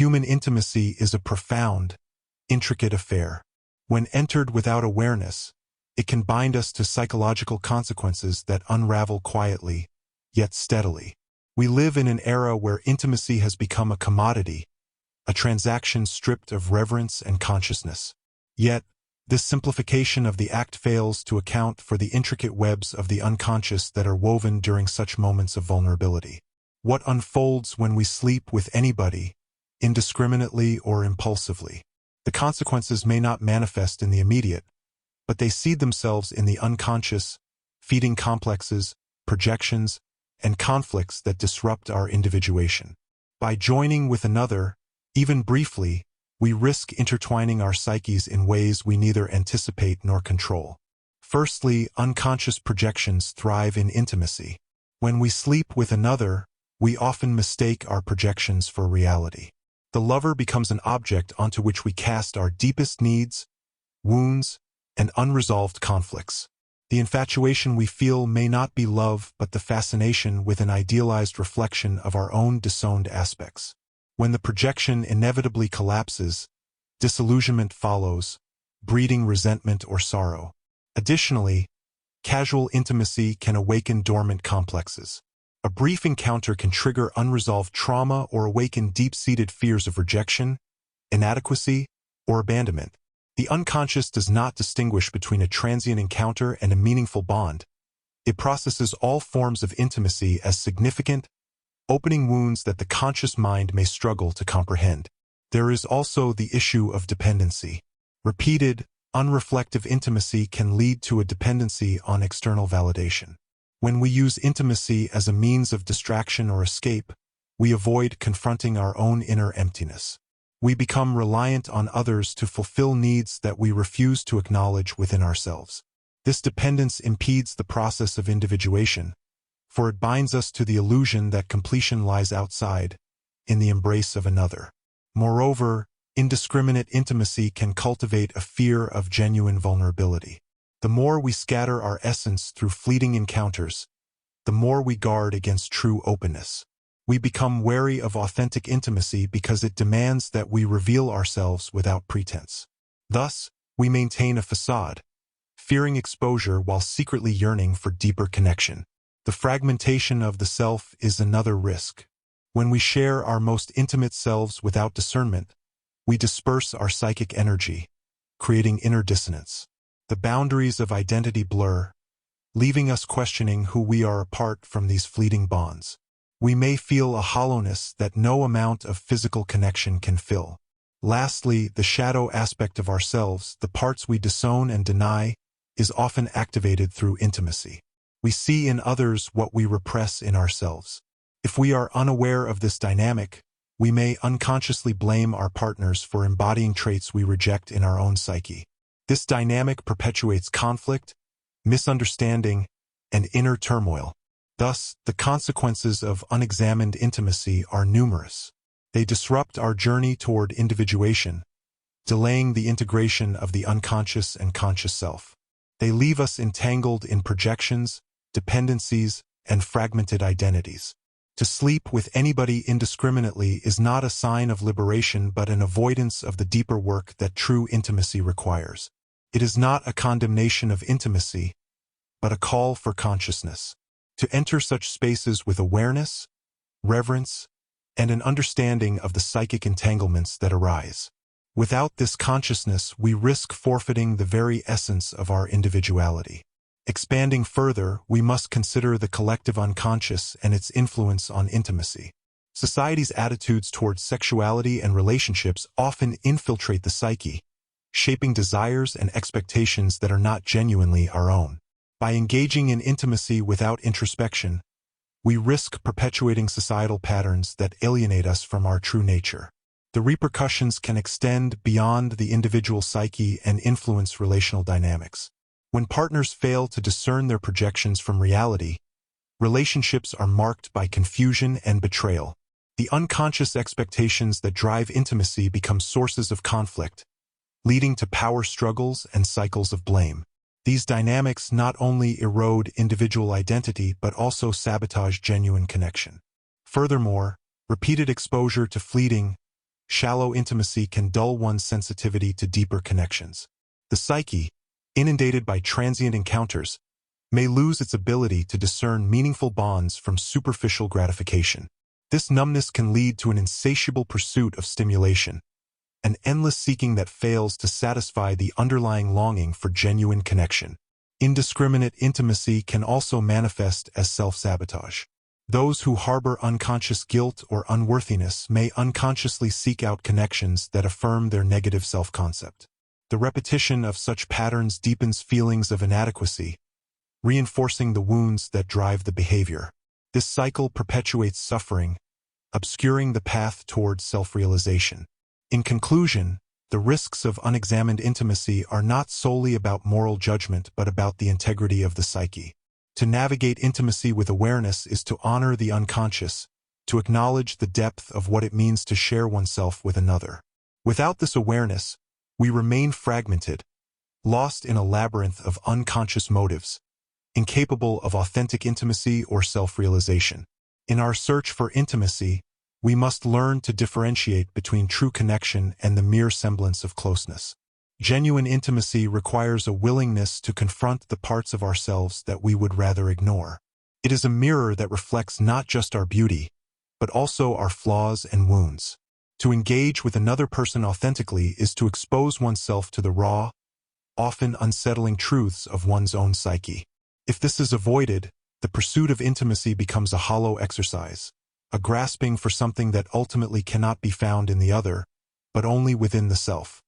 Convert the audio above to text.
Human intimacy is a profound, intricate affair. When entered without awareness, it can bind us to psychological consequences that unravel quietly, yet steadily. We live in an era where intimacy has become a commodity, a transaction stripped of reverence and consciousness. Yet, this simplification of the act fails to account for the intricate webs of the unconscious that are woven during such moments of vulnerability. What unfolds when we sleep with anybody, indiscriminately or impulsively? The consequences may not manifest in the immediate, but they seed themselves in the unconscious, feeding complexes, projections, and conflicts that disrupt our individuation. By joining with another, even briefly, we risk intertwining our psyches in ways we neither anticipate nor control. Firstly, unconscious projections thrive in intimacy. When we sleep with another, we often mistake our projections for reality. The lover becomes an object onto which we cast our deepest needs, wounds, and unresolved conflicts. The infatuation we feel may not be love but the fascination with an idealized reflection of our own disowned aspects. When the projection inevitably collapses, disillusionment follows, breeding resentment or sorrow. Additionally, casual intimacy can awaken dormant complexes. A brief encounter can trigger unresolved trauma or awaken deep-seated fears of rejection, inadequacy, or abandonment. The unconscious does not distinguish between a transient encounter and a meaningful bond. It processes all forms of intimacy as significant, opening wounds that the conscious mind may struggle to comprehend. There is also the issue of dependency. Repeated, unreflective intimacy can lead to a dependency on external validation. When we use intimacy as a means of distraction or escape, we avoid confronting our own inner emptiness. We become reliant on others to fulfill needs that we refuse to acknowledge within ourselves. This dependence impedes the process of individuation, for it binds us to the illusion that completion lies outside, in the embrace of another. Moreover, indiscriminate intimacy can cultivate a fear of genuine vulnerability. The more we scatter our essence through fleeting encounters, the more we guard against true openness. We become wary of authentic intimacy because it demands that we reveal ourselves without pretense. Thus, we maintain a facade, fearing exposure while secretly yearning for deeper connection. The fragmentation of the self is another risk. When we share our most intimate selves without discernment, we disperse our psychic energy, creating inner dissonance. The boundaries of identity blur, leaving us questioning who we are apart from these fleeting bonds. We may feel a hollowness that no amount of physical connection can fill. Lastly, the shadow aspect of ourselves, the parts we disown and deny, is often activated through intimacy. We see in others what we repress in ourselves. If we are unaware of this dynamic, we may unconsciously blame our partners for embodying traits we reject in our own psyche. This dynamic perpetuates conflict, misunderstanding, and inner turmoil. Thus, the consequences of unexamined intimacy are numerous. They disrupt our journey toward individuation, delaying the integration of the unconscious and conscious self. They leave us entangled in projections, dependencies, and fragmented identities. To sleep with anybody indiscriminately is not a sign of liberation but an avoidance of the deeper work that true intimacy requires. It is not a condemnation of intimacy, but a call for consciousness. To enter such spaces with awareness, reverence, and an understanding of the psychic entanglements that arise. Without this consciousness, we risk forfeiting the very essence of our individuality. Expanding further, we must consider the collective unconscious and its influence on intimacy. Society's attitudes towards sexuality and relationships often infiltrate the psyche, shaping desires and expectations that are not genuinely our own. By engaging in intimacy without introspection, we risk perpetuating societal patterns that alienate us from our true nature. The repercussions can extend beyond the individual psyche and influence relational dynamics. When partners fail to discern their projections from reality, relationships are marked by confusion and betrayal. The unconscious expectations that drive intimacy become sources of conflict, leading to power struggles and cycles of blame. These dynamics not only erode individual identity but also sabotage genuine connection. Furthermore, repeated exposure to fleeting, shallow intimacy can dull one's sensitivity to deeper connections. The psyche, inundated by transient encounters, may lose its ability to discern meaningful bonds from superficial gratification. This numbness can lead to an insatiable pursuit of stimulation, an endless seeking that fails to satisfy the underlying longing for genuine connection. Indiscriminate intimacy can also manifest as self-sabotage. Those who harbor unconscious guilt or unworthiness may unconsciously seek out connections that affirm their negative self-concept. The repetition of such patterns deepens feelings of inadequacy, reinforcing the wounds that drive the behavior. This cycle perpetuates suffering, obscuring the path toward self-realization. In conclusion, the risks of unexamined intimacy are not solely about moral judgment but about the integrity of the psyche. To navigate intimacy with awareness is to honor the unconscious, to acknowledge the depth of what it means to share oneself with another. Without this awareness, we remain fragmented, lost in a labyrinth of unconscious motives, incapable of authentic intimacy or self-realization. In our search for intimacy, we must learn to differentiate between true connection and the mere semblance of closeness. Genuine intimacy requires a willingness to confront the parts of ourselves that we would rather ignore. It is a mirror that reflects not just our beauty, but also our flaws and wounds. To engage with another person authentically is to expose oneself to the raw, often unsettling truths of one's own psyche. If this is avoided, the pursuit of intimacy becomes a hollow exercise, a grasping for something that ultimately cannot be found in the other, but only within the self.